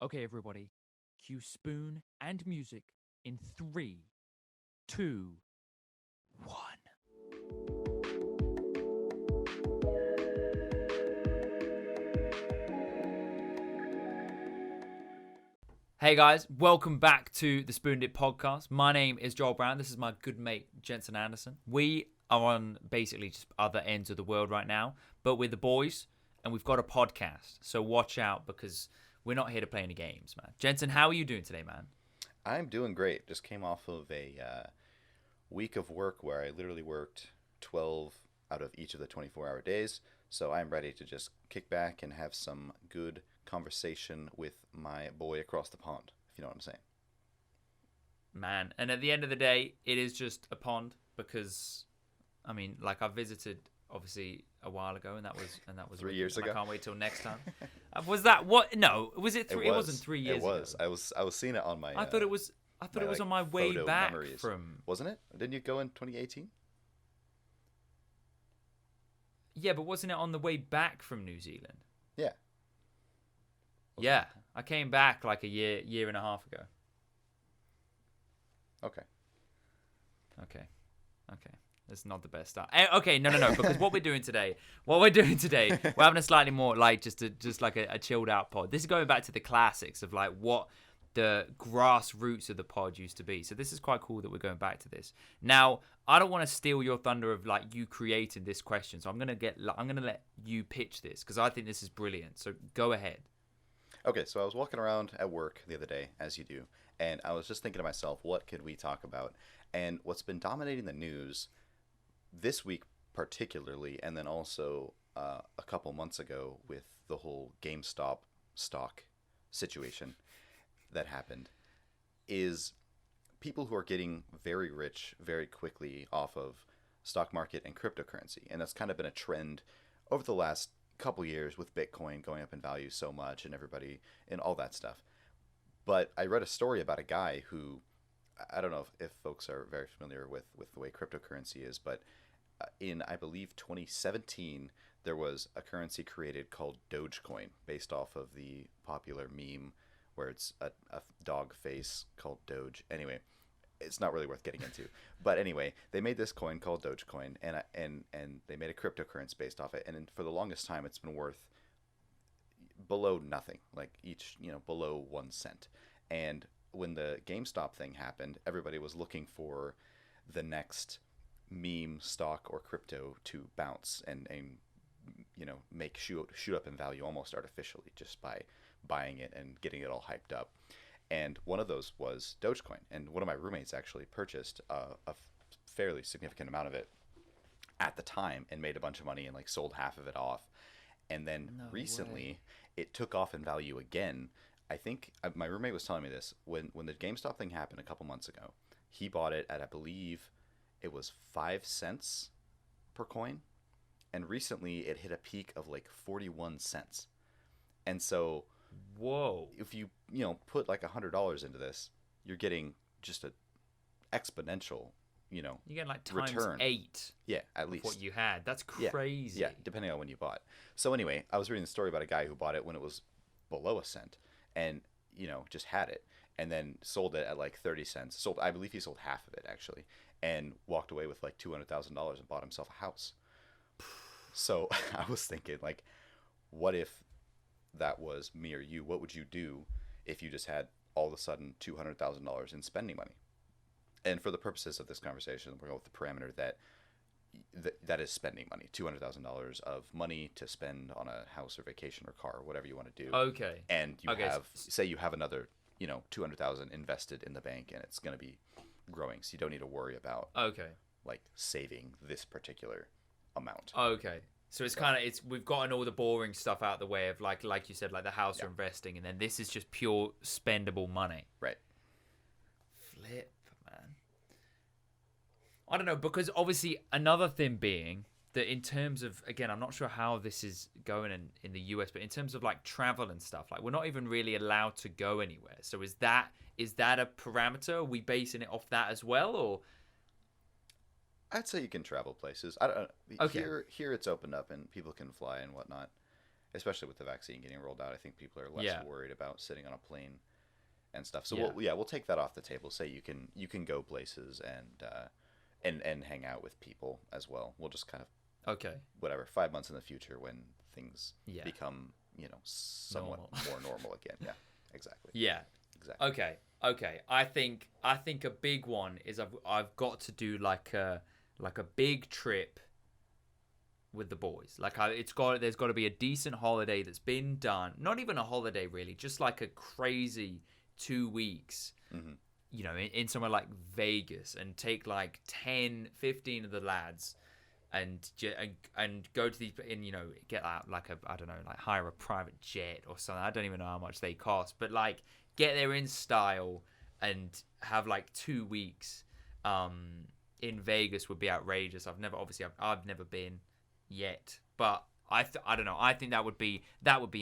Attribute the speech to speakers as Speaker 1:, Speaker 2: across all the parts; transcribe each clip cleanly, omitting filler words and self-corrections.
Speaker 1: Okay, everybody, cue spoon and music in 3, 2, 1. Hey guys, welcome back to the SpewnedIt Podcast. My name is Joel Brown. This is my good mate Jensen Anderson. We are on basically just other ends of the world right now, but we're the boys and we've got a podcast. So watch out because we're not here to play any games, man. Jensen, how are you doing today, man?
Speaker 2: I'm doing great. Just came off of a week of work where I literally worked 12 out of each of the 24-hour days. So I'm ready to just kick back and have some good conversation with my boy across the pond, if you know what I'm saying.
Speaker 1: Man, and at the end of the day, it is just a pond because, I mean, like I visited obviously a while ago, and that was
Speaker 2: 3 years ago.
Speaker 1: I can't wait till next time. Was that what? No, was it 3? It wasn't 3 years ago.
Speaker 2: It was. I was seeing it on my.
Speaker 1: I thought it was. I thought it was on my way back
Speaker 2: memories.
Speaker 1: from.
Speaker 2: Wasn't it? Didn't you go in 2018?
Speaker 1: Yeah, but wasn't it on the way back from New Zealand?
Speaker 2: Yeah.
Speaker 1: Yeah, I came back like a year and a half ago.
Speaker 2: Okay.
Speaker 1: That's not the best start. Okay, no, because what we're doing today, we're having a slightly more like just like a chilled out pod. This is going back to the classics of like what the grassroots of the pod used to be. So this is quite cool that we're going back to this. Now, I don't want to steal your thunder of like you creating this question. So I'm going to let you pitch this because I think this is brilliant. So go ahead.
Speaker 2: Okay, so I was walking around at work the other day, as you do, and I was just thinking to myself, what could we talk about? And what's been dominating the news this week particularly, and then also a couple months ago with the whole GameStop stock situation that happened, is people who are getting very rich very quickly off of stock market and cryptocurrency. And that's kind of been a trend over the last couple years with Bitcoin going up in value so much and everybody and all that stuff. But I read a story about a guy who, I don't know if folks are very familiar with the way cryptocurrency is, but in, I believe, 2017, there was a currency created called Dogecoin based off of the popular meme where it's a dog face called Doge. Anyway, it's not really worth getting into. But anyway, they made this coin called Dogecoin, and they made a cryptocurrency based off it. And for the longest time, it's been worth below nothing, like each, below 1 cent. And when the GameStop thing happened, everybody was looking for the next meme stock or crypto to bounce and make shoot up in value almost artificially just by buying it and getting it all hyped up. And one of those was Dogecoin, and one of my roommates actually purchased a fairly significant amount of it at the time and made a bunch of money and like sold half of it off. And then recently it took off in value again. I think my roommate was telling me this when the GameStop thing happened a couple months ago. He bought it at, I believe it was 5 cents per coin, and recently it hit a peak of like 41 cents. And so,
Speaker 1: whoa!
Speaker 2: If you put like $100 into this, you're getting just a exponential, you get
Speaker 1: like
Speaker 2: times return.
Speaker 1: 8.
Speaker 2: Yeah, at least
Speaker 1: what you had. That's crazy.
Speaker 2: Yeah, depending on when you bought. So anyway, I was reading the story about a guy who bought it when it was below a cent, and just had it, and then sold it at like 30 cents. I believe he sold half of it actually, and walked away with like $200,000 and bought himself a house. So I was thinking, like, what if that was me or you? What would you do if you just had all of a sudden $200,000 in spending money? And for the purposes of this conversation, we're going with the parameter that is spending money, $200,000 of money to spend on a house or vacation or car or whatever you want to do.
Speaker 1: Okay.
Speaker 2: And say you have another, $200,000 invested in the bank, and it's going to be growing, so you don't need to worry about like saving this particular amount.
Speaker 1: Okay. So it's we've gotten all the boring stuff out of the way of like you said, like the house or investing, and then this is just pure spendable money.
Speaker 2: Right.
Speaker 1: Flip, man. I don't know, because obviously another thing being that in terms of, again, I'm not sure how this is going in the US, but in terms of like travel and stuff, like we're not even really allowed to go anywhere. So is that a parameter? Are we basing it off that as well, or?
Speaker 2: I'd say you can travel places. I don't know.
Speaker 1: Okay.
Speaker 2: Here it's opened up and people can fly and whatnot. especially with the vaccine getting rolled out, I think people are less worried about sitting on a plane and stuff. So we'll take that off the table. Say you can go places and hang out with people as well. We'll just kind of whatever 5 months in the future when things become somewhat more normal again. Yeah, exactly.
Speaker 1: Yeah, exactly. Okay. I think a big one is I've got to do like a big trip with the boys. Like there's got to be a decent holiday that's been done. Not even a holiday really, just like a crazy 2 weeks. In somewhere like Vegas, and take like 10, 15 of the lads and go to these and get out like hire a private jet or something. I don't even know how much they cost, but like get there in style and have like 2 weeks in Vegas would be outrageous. I've never been yet, but I don't know. I think that would be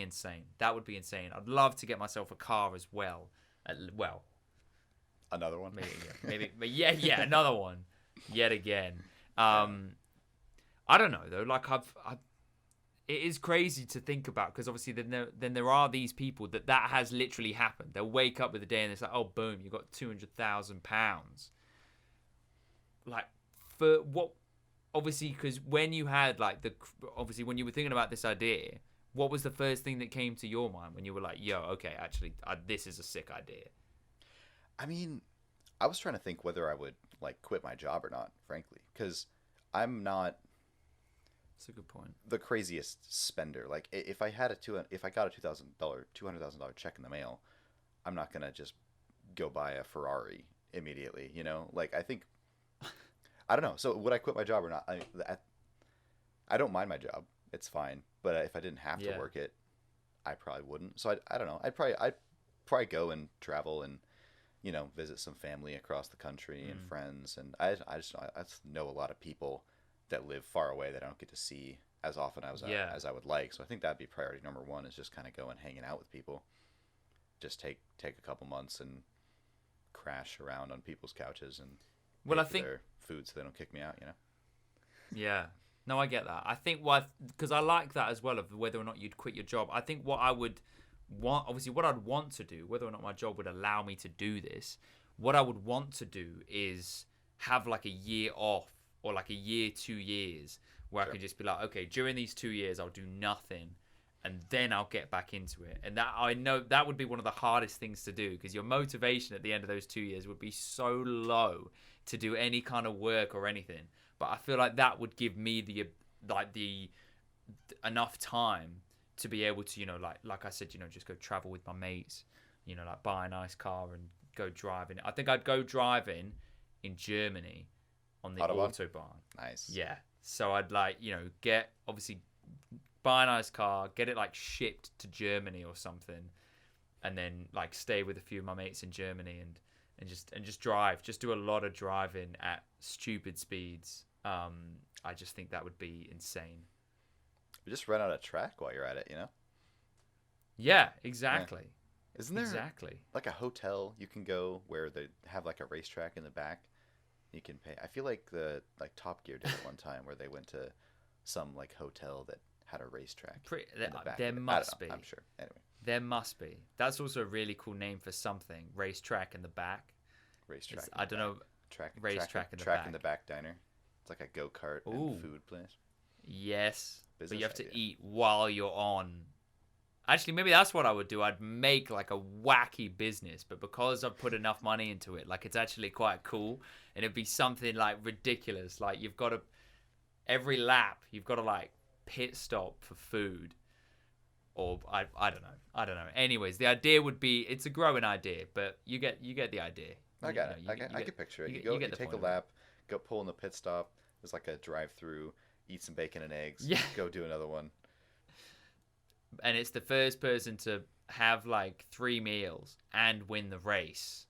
Speaker 1: insane. That would be insane. I'd love to get myself a car as well.
Speaker 2: Another one,
Speaker 1: maybe, but yeah, another one, yet again. I don't know though. Like it is crazy to think about, because obviously then there are these people that has literally happened. They'll wake up with a day and it's like, oh boom, you got £200,000. Like for what? Obviously, because when you had when you were thinking about this idea, what was the first thing that came to your mind when you were like, yo, okay, actually, this is a sick idea?
Speaker 2: I mean, I was trying to think whether I would like quit my job or not, frankly, because I'm not.
Speaker 1: That's a good point.
Speaker 2: The craziest spender. Like if I got a $200,000 check in the mail, I'm not gonna just go buy a Ferrari immediately. Like I think. I don't know. So would I quit my job or not? I don't mind my job. It's fine. But if I didn't have to work it, I probably wouldn't. So I don't know. I'd probably go and travel and visit some family across the country and friends. And I just know a lot of people that live far away that I don't get to see as often as I would like. So I think that'd be priority number one, is just kind of going hanging out with people. Just take a couple months and crash around on people's couches and
Speaker 1: I think
Speaker 2: their food so they don't kick me out.
Speaker 1: Yeah. No, I get that. I think because I like that as well, of whether or not you'd quit your job. I think what I would want, obviously what I'd want to do, whether or not my job would allow me to do this, what I would want to do is have like a year off, or like a year, 2 years, where I could just be like, okay, during these 2 years, I'll do nothing, and then I'll get back into it. And that, I know that would be one of the hardest things to do, because your motivation at the end of those 2 years would be so low to do any kind of work or anything. But I feel like that would give me the enough time to be able to, like I said, just go travel with my mates, like buy a nice car and go driving. I think I'd go driving in Germany on the Autobahn.
Speaker 2: Nice.
Speaker 1: Yeah. So I'd buy a nice car, get it like shipped to Germany or something, and then like stay with a few of my mates in Germany and just drive, just do a lot of driving at stupid speeds. I just think that would be insane.
Speaker 2: Just run out of track while you're at it,
Speaker 1: Yeah, exactly.
Speaker 2: Yeah. Isn't there like a hotel you can go where they have like a racetrack in the back? You can pay. I feel like Top Gear did it one time, where they went to some like hotel that had a racetrack in the back.
Speaker 1: There must be.
Speaker 2: I'm sure. Anyway.
Speaker 1: There must be. That's also a really cool name for something. Racetrack in the back.
Speaker 2: Racetrack.
Speaker 1: I don't know. Racetrack in the back.
Speaker 2: Track in the back diner. It's like a go-kart and food place.
Speaker 1: Yes. But you have to eat while you're on. Actually, maybe that's what I would do. I'd make like a wacky business, but because I've put enough money into it, like it's actually quite cool, and it'd be something like ridiculous. Like every lap, you've got to like pit stop for food, or I don't know. Anyways, the idea would be, it's a growing idea, but you get the idea.
Speaker 2: I got it. I can picture it. You take a lap, go pull in the pit stop. There's like a drive-through. Eat some bacon and eggs. Yeah. Go do another one.
Speaker 1: And it's the first person to have like 3 meals and win the race.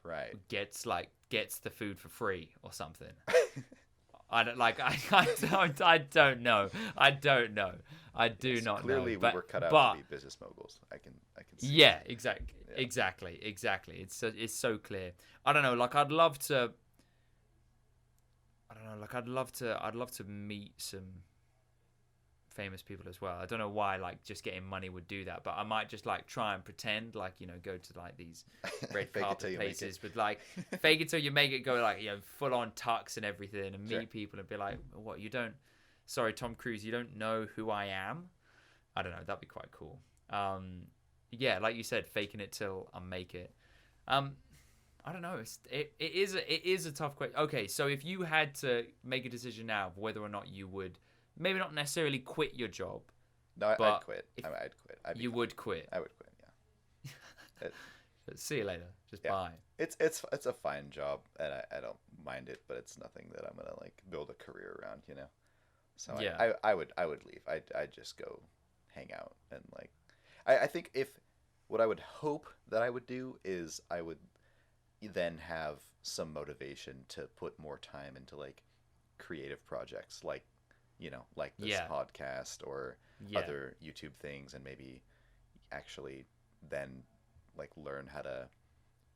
Speaker 2: Right.
Speaker 1: Gets the food for free or something. I don't know. I do not know.
Speaker 2: Clearly, we were cut out to be business moguls. I can see.
Speaker 1: Yeah, exactly. It's so clear. I don't know. Like I'd love to meet some famous people as well. I don't know why like just getting money would do that, but I might just like try and pretend like, you know, go to like these red carpet places with like fake it till you make it, go like, you know, full on tux and everything, and meet people and be like, what, you don't, sorry Tom Cruise, you don't know who I am? I don't know, that'd be quite cool. Yeah, like you said, faking it till I make it. I don't know. It is a tough question. Okay, so if you had to make a decision now of whether or not you would, maybe not necessarily quit your job.
Speaker 2: No, I'd quit. I'd quit.
Speaker 1: You would quit.
Speaker 2: I would quit. Yeah.
Speaker 1: See you later. Just bye.
Speaker 2: It's a fine job, and I don't mind it, but it's nothing that I'm gonna like build a career around, you know. So yeah. I would leave. I'd just go hang out and like. I think if what I would hope that I would do is I would then have some motivation to put more time into like creative projects, like, you know, like this podcast or other YouTube things, and maybe actually then like learn how to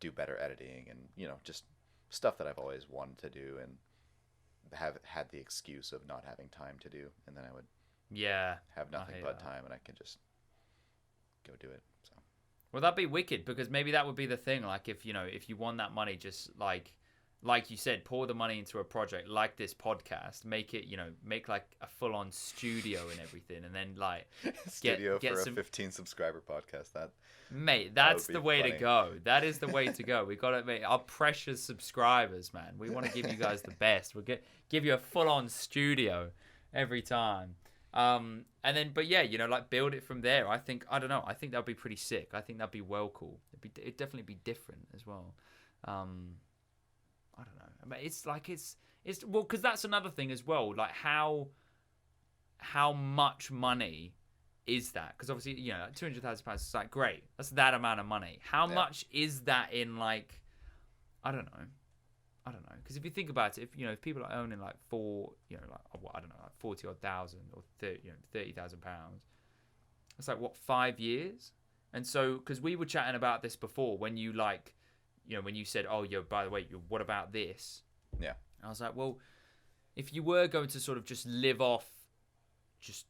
Speaker 2: do better editing and, you know, just stuff that I've always wanted to do and have had the excuse of not having time to do, and then I would have nothing but time and I can just go do it. So
Speaker 1: well, that'd be wicked, because maybe that would be the thing. Like, if, you know, if you won that money, just like you said, pour the money into a project like this podcast, make it, you know, make like a full on studio and everything, and then like get
Speaker 2: for
Speaker 1: some...
Speaker 2: a 15 subscriber podcast.
Speaker 1: That's the way to go. That is the way to go. We got to make our precious subscribers, man. We want to give you guys the best. We'll give you a full on studio every time. And then, but yeah, you know, like build it from there. I think that'd be pretty sick. I think that'd be well cool. It'd definitely be different as well. I don't know. I mean, it's well, because that's another thing as well. Like how much money is that? Because obviously, you know, like £200,000 is like great. That's that amount of money. How much is that in like, I don't know. Because if you think about it, if people are owning like like 40 odd thousand or 30,000 pounds, it's like what, 5 years? And so, because we were chatting about this before, when you like, you know, when you said, oh, by the way, what about this?
Speaker 2: Yeah.
Speaker 1: I was like, well, if you were going to sort of just live off just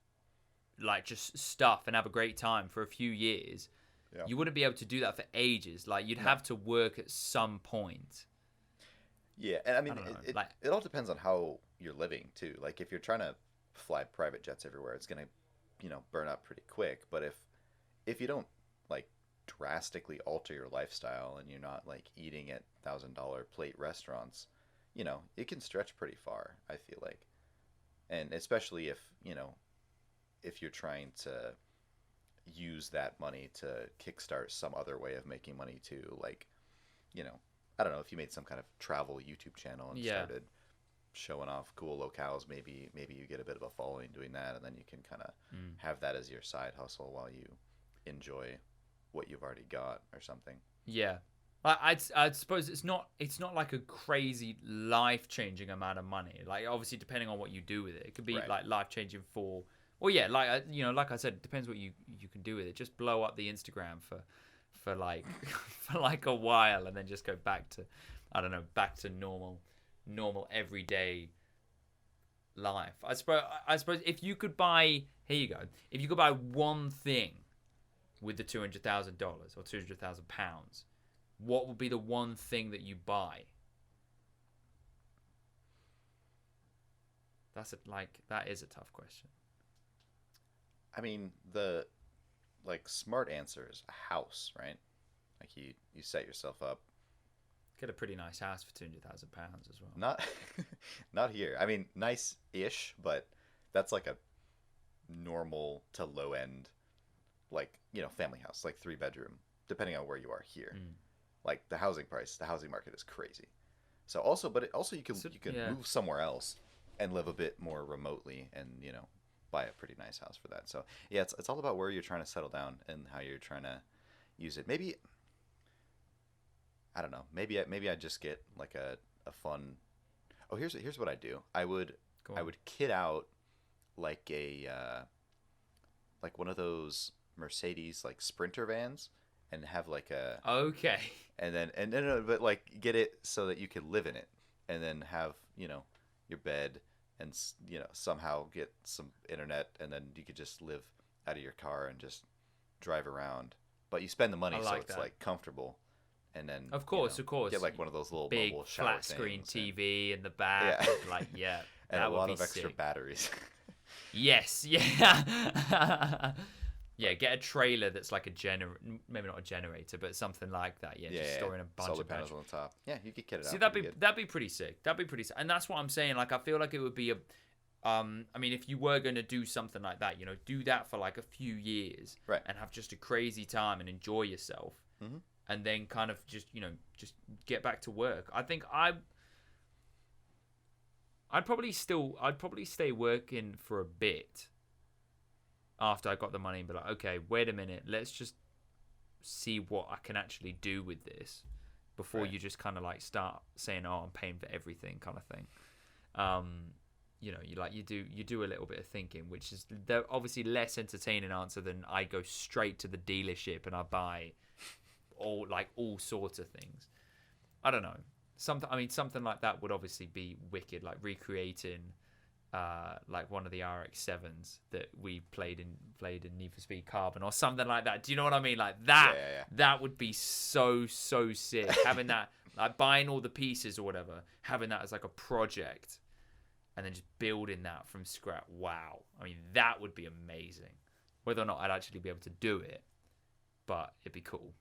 Speaker 1: stuff and have a great time for a few years, you wouldn't be able to do that for ages. Like, you'd have to work at some point.
Speaker 2: Yeah, and I mean, it all depends on how you're living too. Like, if you're trying to fly private jets everywhere, it's gonna, you know, burn up pretty quick. But if you don't like drastically alter your lifestyle and you're not like eating at $1,000 plate restaurants, you know, it can stretch pretty far, I feel like. And especially if, you know, if you're trying to use that money to kickstart some other way of making money too, like, you know, I don't know, if you made some kind of travel YouTube channel and started showing off cool locales, maybe you get a bit of a following doing that, and then you can kind of have that as your side hustle while you enjoy what you've already got or something. Yeah.
Speaker 1: I'd suppose it's not like a crazy life-changing amount of money. Like, obviously, depending on what you do with it, it could be like life-changing for. Well, yeah, like, you know, like I said, it depends what you can do with it. Just blow up the Instagram for like for like a while, and then just go back to, I don't know, back to normal everyday life. I suppose if you could buy, here you go, if you could buy one thing with the $200,000 or £200,000, what would be the one thing that you buy? That is a tough question.
Speaker 2: I mean, the smart answer is a house, right? Like, you set yourself up.
Speaker 1: Get a pretty nice house for £200,000 as well.
Speaker 2: Not here. I mean, nice-ish, but that's like a normal to low end, like, you know, family house, like 3-bedroom, depending on where you are here. Like, the housing market is crazy. So you can move somewhere else and live a bit more remotely, and, you know, buy a pretty nice house for that. So yeah, it's all about where you're trying to settle down and how you're trying to use it. Maybe, I don't know, maybe I just get like a fun. Oh, here's what I do. I would kit out like a like one of those Mercedes like Sprinter vans, and have like a and then but like get it so that you can live in it, and then have, you know, your bed and somehow get some internet, and then you could just live out of your car and just drive around. But you spend the money, so it's like comfortable. And then,
Speaker 1: of course,
Speaker 2: get like one of those little
Speaker 1: big
Speaker 2: mobile shower
Speaker 1: flat screen
Speaker 2: things
Speaker 1: TV in the back.
Speaker 2: Yeah. And a lot of extra batteries.
Speaker 1: Yes, yeah. Yeah, get a trailer that's like maybe not a generator, but something like that. Yeah, just storing a bunch
Speaker 2: solar
Speaker 1: of
Speaker 2: panels on the top. Yeah, you could get it out.
Speaker 1: See, that'd be pretty sick. That'd be pretty sick. And that's what I'm saying. Like, I feel like it would be I mean, if you were going to do something like that, do that for like a few years,
Speaker 2: right,
Speaker 1: and have just a crazy time and enjoy yourself, and then kind of just get back to work. I think I'd probably stay working for a bit after I got the money and be like, okay, wait a minute, let's just see what I can actually do with this before you just kind of like start saying, oh, I'm paying for everything kind of thing. You do a little bit of thinking, which is the obviously less entertaining answer than I go straight to the dealership and I buy all sorts of things. I don't know. Something like that would obviously be wicked, like recreating like one of the RX-7s that we played in Need for Speed Carbon or something like that. Do you know what I mean? Like that.
Speaker 2: Yeah.
Speaker 1: That would be so sick. Having that, like buying all the pieces or whatever, having that as like a project, and then just building that from scratch. Wow. I mean, that would be amazing. Whether or not I'd actually be able to do it, but it'd be cool.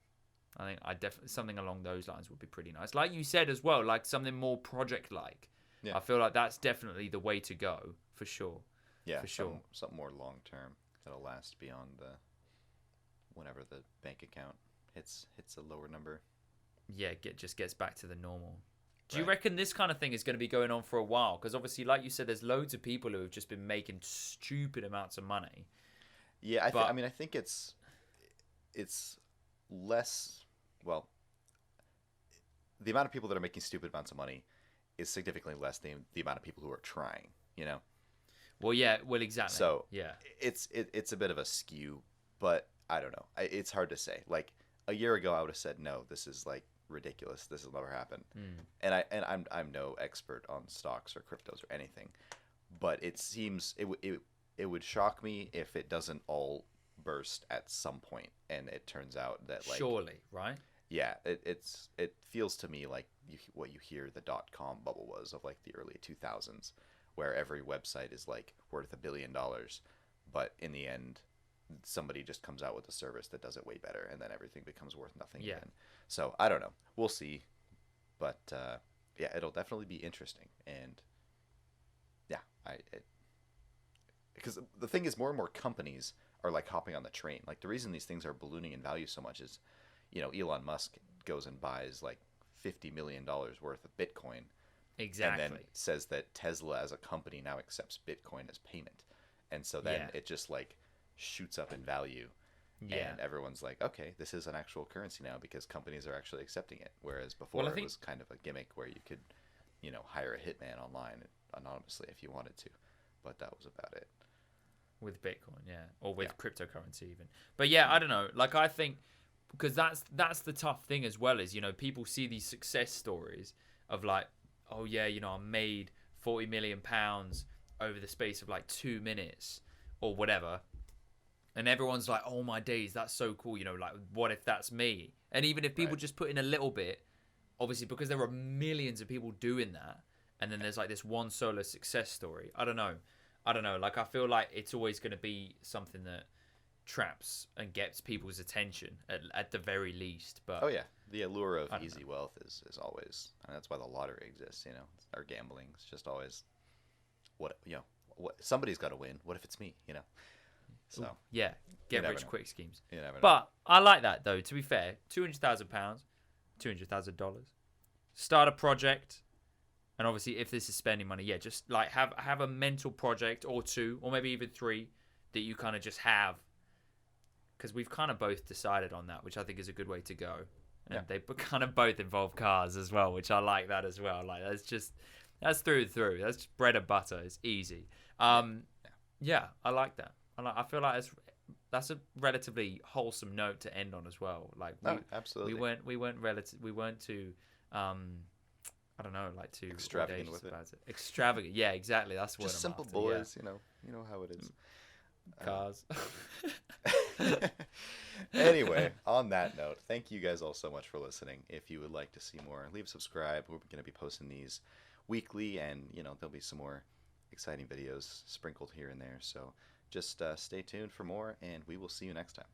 Speaker 1: I think something along those lines would be pretty nice. Like you said as well, like something more project-like. Yeah. I feel like that's definitely the way to go, for sure.
Speaker 2: Yeah, for sure. Something more long-term that'll last beyond whenever the bank account hits a lower number.
Speaker 1: Yeah, just gets back to the normal. Do you reckon this kind of thing is going to be going on for a while? Because obviously, like you said, there's loads of people who have just been making stupid amounts of money.
Speaker 2: Yeah, I think it's less. Well, the amount of people that are making stupid amounts of money is significantly less than the amount of people who are trying.
Speaker 1: Well, yeah. Well, exactly.
Speaker 2: So
Speaker 1: yeah,
Speaker 2: it's a bit of a skew, but I don't know. It's hard to say. Like a year ago, I would have said no. This is like ridiculous. This will never happen. And I'm no expert on stocks or cryptos or anything, but it seems it would shock me if it doesn't all burst at some point, and it turns out that like
Speaker 1: surely, right?
Speaker 2: Yeah, it feels to me like what you hear the .com bubble was of like the early 2000s, where every website is like worth $1 billion, but in the end, somebody just comes out with a service that does it way better, and then everything becomes worth nothing again. So I don't know. We'll see, but yeah, it'll definitely be interesting, and yeah, because the thing is, more and more companies are like hopping on the train. Like the reason these things are ballooning in value so much is, Elon Musk goes and buys like $50 million worth of Bitcoin.
Speaker 1: Exactly.
Speaker 2: And then says that Tesla as a company now accepts Bitcoin as payment. And so then it just like shoots up in value. Yeah. And everyone's like, okay, this is an actual currency now because companies are actually accepting it. Whereas before it was kind of a gimmick where you could, hire a hitman online anonymously if you wanted to. But that was about it.
Speaker 1: With Bitcoin, yeah. Or with cryptocurrency even. But yeah, I don't know. Like I think because that's the tough thing as well is, people see these success stories of like, oh yeah, I made £40 million over the space of like 2 minutes or whatever. And everyone's like, oh my days, that's so cool. Like what if that's me? And even if people just put in a little bit, obviously because there are millions of people doing that. And then there's like this one solo success story. I don't know. Like I feel like it's always going to be something that traps and gets people's attention at the very least. But
Speaker 2: oh yeah, the allure of easy wealth is always, and that's why the lottery exists. Or gambling. It's just always what somebody's got to win. What if it's me? So
Speaker 1: ooh, yeah, get rich quick schemes.
Speaker 2: You never know.
Speaker 1: But I like that though. To be fair, £200,000, $200,000. Start a project. And obviously, if this is spending money, just like have a mental project or two, or maybe even three, that you kind of just have. Because we've kind of both decided on that, which I think is a good way to go. And they kind of both involve cars as well, which I like that as well. Like that's through and through. That's just bread and butter. It's easy. Yeah, I like that. I feel like that's a relatively wholesome note to end on as well. Like
Speaker 2: absolutely.
Speaker 1: We weren't too I don't know, like too
Speaker 2: extravagant with it.
Speaker 1: about it. Extravagant, yeah, exactly. That's what
Speaker 2: Just
Speaker 1: I'm
Speaker 2: simple
Speaker 1: after,
Speaker 2: boys, you know how it is.
Speaker 1: Cars.
Speaker 2: Anyway, on that note, thank you guys all so much for listening. If you would like to see more, leave a subscribe. We're going to be posting these weekly, and there'll be some more exciting videos sprinkled here and there. So just stay tuned for more, and we will see you next time.